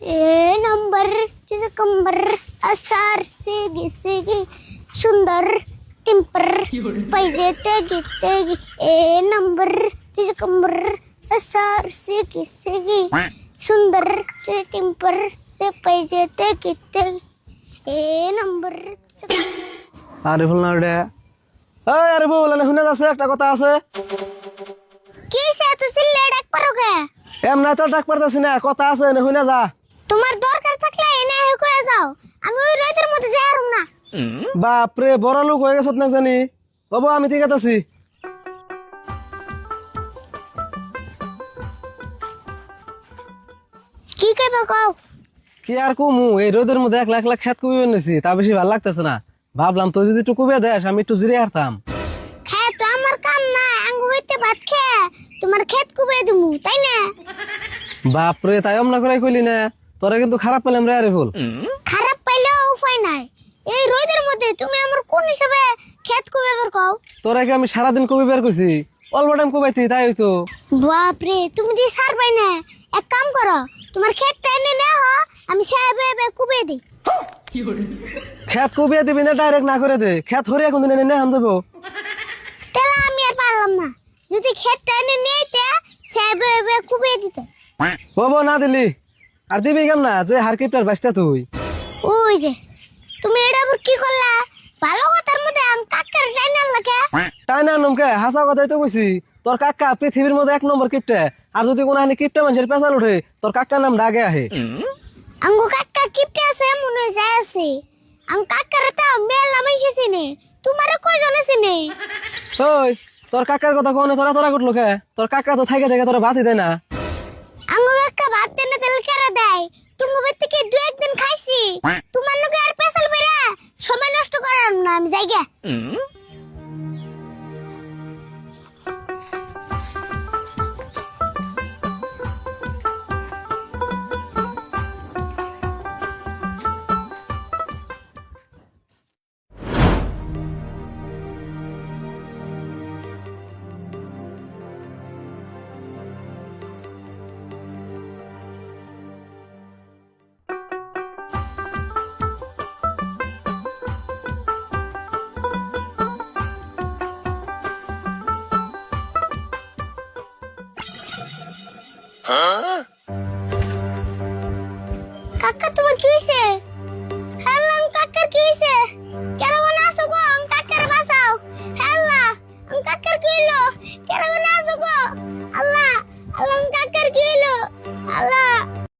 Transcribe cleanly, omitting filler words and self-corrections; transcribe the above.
ए number तुझं कंबर असार सेगी सुंदर टिंपर पाहिजे ते घे ए नंबर तुझं कंबर असार सेगी सुंदर ते टिंपर ते पाहिजे ते घे ए नंबर আরে ভুল না রে এই আরে ভুল না শুনে যাচ্ছে একটা কথা আছে কি সে তুই সিলে ডাক পারোগে এমনা তো ডাক পারতাছি না কথা আছে না শুনে যা তোমার দরকার থাকলে এনে কয়ে যাও আমি ওই রোদের মধ্যে যাই আর না বাপ রে বড় লোক হয়ে গেছত না জানি বাবু আমি ঠিক আছি কি কইবা কও কি আর কমু এই রোদের মধ্যে এক লাখ লাখ খেত কমে এনেছি তা বেশি ভালো লাগতেছে না ভাবলাম তুই যদি একটু কমে দেস আমি একটু জিরে হারতাম খায় তো আমার কাম না আঙ্গু হইতে ভাত খেয়ে তোমার ক্ষেত কুবে দিমু তাই না বাপ রে তাই অমনা করে কইলি না তোরা কিন্তু খারাপ পেলাম রে আরে ভুল খারাপ পাইলেও উপায় নাই এই রোদের মধ্যে তুমি আমার কোন হিসাবে ক্ষেত কুবে বের কও তোরা কি আমি সারাদিন কবি বের করছি অল্প টাইম কবাইতি তাই হইতো বাপ রে তুমি দি সারবাই না এক কাম করো তোমার ক্ষেতটা এনে নাও আমি সাহেবে কুবে দিই খেত কবিয়ে দিবি না ডাইরেক্ট না করে দে খেত হরিয়া কোনদিন এনে নেহান যাবো তাহলে আমি আর পারলাম না যদি ক্ষেতটা এনে নিতে সাহেবে কুবে দিতে বাবু না দিলি আর দিবি কেম না যে হারকিপটার বাঁচতে তুই ওই যে তুমি এটা আবার কি করলা ভালো কথার মধ্যে আম কাকার টাইনাল লাগে তাই না নমকে হাসা কথাই তো কইছি তোর কাকা পৃথিবীর মধ্যে 1 নম্বর কিপটে আর যদি কোন আনি কিপটে মানুষের পেছাল উঠে তোর কাকার নাম ডাকে আহে আঙ্গু কাকা কিপটে আছে মনে যায় আছে আম কাকার তা মেলা মাইছে চিনে তোমারে কয়জন চিনে ওই তোর কাকার কথা কোনে তোরা তোরা করলো কে তোর কাকা তো থাইকে থেকে তোরা ভাতই দেয় না আঙ্গু কাকা ভাত দেনে তেল কেরা দেয় তুমি বেতে কি দুই একদিন খাইছি তোমার লগে আর পেছাল বেরা সময় নষ্ট করার না আমি যাইগা কাকা তোমার কি হইছে